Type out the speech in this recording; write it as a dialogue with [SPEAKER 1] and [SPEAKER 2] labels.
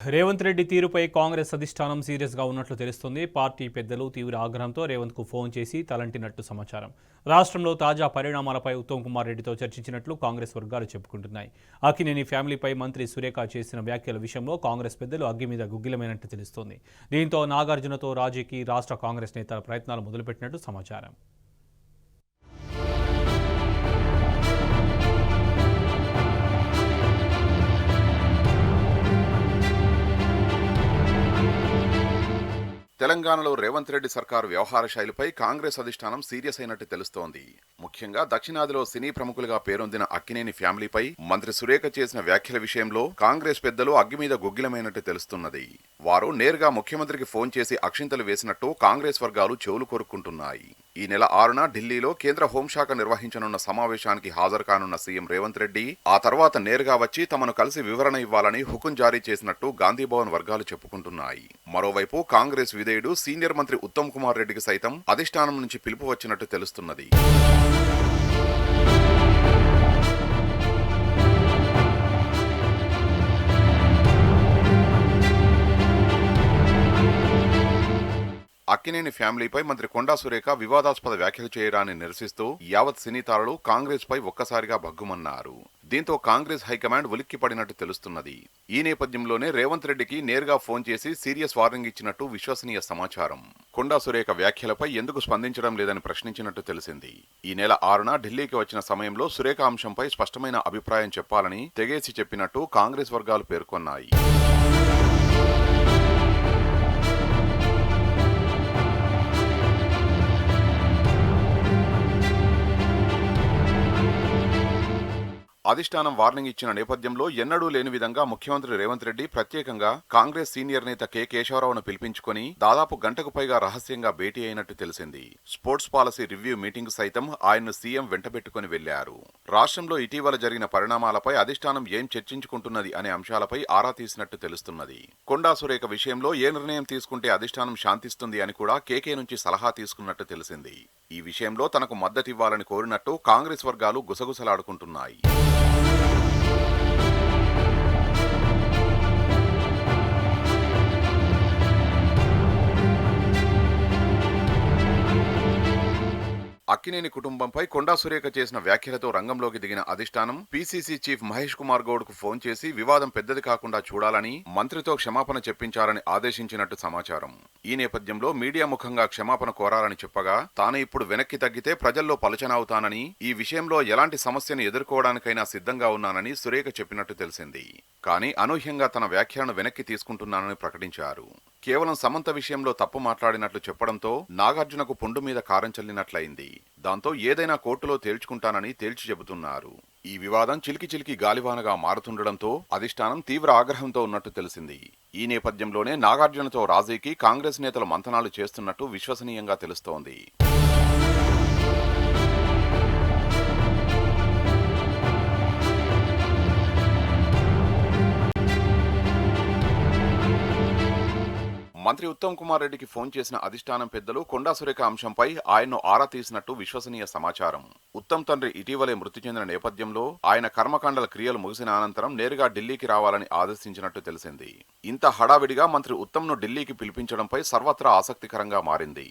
[SPEAKER 1] రేవంత్ రెడ్డి తీరుపై కాంగ్రెస్ అధిష్టానం సీరియస్గా ఉన్నట్లు తెలుస్తోంది. పార్టీ పెద్దలు తీవ్ర ఆగ్రహంతో రేవంత్కు ఫోన్ చేసి తలంటినట్టు సమాచారం. రాష్ట్రంలో తాజా పరిణామాలపై ఉత్తమ్ కుమార్ రెడ్డితో చర్చించినట్లు కాంగ్రెస్ వర్గాలు చెప్పుకుంటున్నాయి. అక్కినేని ఫ్యామిలీపై మంత్రి సురేఖ చేసిన వ్యాఖ్యల విషయంలో కాంగ్రెస్ పెద్దలు అగ్గి మీద గుగ్గిలమైనట్టు తెలుస్తోంది. దీంతో నాగార్జునతో రాజీకి రాష్ట్ర కాంగ్రెస్ నేతల ప్రయత్నాలు మొదలుపెట్టినట్టు సమాచారం.
[SPEAKER 2] తెలంగాణలో రేవంత్ రెడ్డి సర్కారు వ్యవహార శైలిపై కాంగ్రెస్ అధిష్టానం సీరియస్ అయినట్టు తెలుస్తోంది. ముఖ్యంగా దక్షిణాదిలో సినీ ప్రముఖులుగా పేరొందిన అక్కినేని ఫ్యామిలీపై మంత్రి సురేఖ చేసిన వ్యాఖ్యల విషయంలో కాంగ్రెస్ పెద్దలు అగ్గి మీద గుగ్గిలమైనట్టు తెలుస్తున్నది. వారు నేరుగా ముఖ్యమంత్రికి ఫోన్ చేసి అక్షింతలు వేసినట్టు కాంగ్రెస్ వర్గాలు చెవులు కోరుకుంటున్నాయి. ఈ నెల 6న ఢిల్లీలో కేంద్ర హోంశాఖ నిర్వహించనున్న సమావేశానికి హాజరు కానున్న సీఎం రేవంత్ రెడ్డి ఆ తర్వాత నేరుగా వచ్చి తమను కలిసి వివరణ ఇవ్వాలని హుకుం జారీ చేసినట్టు గాంధీభవన్ వర్గాలు చెప్పుకుంటున్నాయి. మరోవైపు కాంగ్రెస్ విధేయుడు సీనియర్ మంత్రి ఉత్తమ్ కుమార్ రెడ్డికి సైతం అధిష్టానం నుంచి పిలుపు వచ్చినట్టు తెలుస్తున్నది. అక్కినేని ఫ్యామిలీపై మంత్రి కొండా సురేఖ వివాదాస్పద వ్యాఖ్యలు చేయడాన్ని నిరసిస్తూ యావత్ సినీ తారలు కాంగ్రెస్ పై ఒక్కసారిగా భగ్గుమన్నారు. దీంతో కాంగ్రెస్ హైకమాండ్ ఉలిక్కిపడినట్టు తెలుస్తున్నది. ఈ నేపథ్యంలోనే రేవంత్ రెడ్డికి నేరుగా ఫోన్ చేసి సీరియస్ వార్నింగ్ ఇచ్చినట్టు విశ్వసనీయ సమాచారం. కొండా సురేఖ వ్యాఖ్యలపై ఎందుకు స్పందించడం లేదని ప్రశ్నించినట్టు తెలిసింది. ఈ నెల 6న ఢిల్లీకి వచ్చిన సమయంలో సురేఖ అంశంపై స్పష్టమైన అభిప్రాయం చెప్పాలని తెగేసి చెప్పినట్టు కాంగ్రెస్ వర్గాలు పేర్కొన్నాయి. అధిష్టానం వార్నింగ్ ఇచ్చిన నేపథ్యంలో ఎన్నడూ లేని విధంగా ముఖ్యమంత్రి రేవంత్ రెడ్డి ప్రత్యేకంగా కాంగ్రెస్ సీనియర్ నేత కె కేశవరావును పిలిపించుకుని దాదాపు గంటకు పైగా రహస్యంగా భేటీ అయినట్టు తెలిసింది. స్పోర్ట్స్ పాలసీ రివ్యూ మీటింగ్ సైతం ఆయన్ను సీఎం వెంటబెట్టుకుని వెళ్లారు. రాష్ట్రంలో ఇటీవల జరిగిన పరిణామాలపై అధిష్టానం ఏం చర్చించుకుంటున్నది అనే అంశాలపై ఆరా తీసినట్టు తెలుస్తున్నది. కొండా సురేఖ విషయంలో ఏ నిర్ణయం తీసుకుంటే అధిష్టానం శాంతిస్తుంది అని కూడా కేకే నుంచి సలహా తీసుకున్నట్టు తెలిసింది. ఈ విషయంలో తనకు మద్దతివ్వాలని కోరినట్టు కాంగ్రెస్ వర్గాలు గుసగుసలాడుకుంటున్నాయి. అక్కినేని కుటుంబంపై కొండా సురేఖ చేసిన వ్యాఖ్యలతో రంగంలోకి దిగిన అధిష్టానం పీసీసీ చీఫ్ మహేష్ కుమార్ గౌడ్ కు ఫోన్ చేసి వివాదం పెద్దది కాకుండా చూడాలని మంత్రితో క్షమాపణ చెప్పించాలని ఆదేశించినట్టు సమాచారం. ఈ నేపథ్యంలో మీడియా ముఖంగా క్షమాపణ కోరాలని చెప్పగా తాను ఇప్పుడు వెనక్కి తగ్గితే ప్రజల్లో పలుచనవుతానని, ఈ విషయంలో ఎలాంటి సమస్యను ఎదుర్కోవడానికైనా సిద్ధంగా ఉన్నానని సురేఖ చెప్పినట్టు తెలిసింది. కానీ అనూహ్యంగా తన వ్యాఖ్యలను వెనక్కి తీసుకుంటున్నానని ప్రకటించారు. కేవలం సమంత విషయంలో తప్పు మాట్లాడినట్లు చెప్పడంతో నాగార్జునకు పుండు మీద కారం చల్లినట్లయింది. దాంతో ఏదైనా కోర్టులో తేల్చుకుంటానని తేల్చి చెబుతున్నారు. ఈ వివాదం చిలికి గాలివానగా మారుతుండడంతో అధిష్టానం తీవ్ర ఆగ్రహంతో ఉన్నట్టు తెలిసింది. ఈ నేపథ్యంలోనే నాగార్జునతో రాజీకి కాంగ్రెస్ నేతలు మంతనాలు చేస్తున్నట్టు విశ్వసనీయంగా తెలుస్తోంది. మంత్రి ఉత్తమ్ కుమార్ రెడ్డికి ఫోన్ చేసిన అధిష్టానం పెద్దలు కొండా సురేఖ అంశంపై ఆయన్ను ఆరా తీసినట్టు విశ్వసనీయ సమాచారం. ఉత్తమ్ తండ్రి ఇటీవలే మృతి చెందిన నేపథ్యంలో ఆయన కర్మకాండల క్రియలు ముగిసిన అనంతరం నేరుగా ఢిల్లీకి రావాలని ఆదేశించినట్టు తెలిసింది. ఇంత హడావిడిగా మంత్రి ఉత్తమ్ను ఢిల్లీకి పిలిపించడంపై సర్వత్రా ఆసక్తికరంగా మారింది.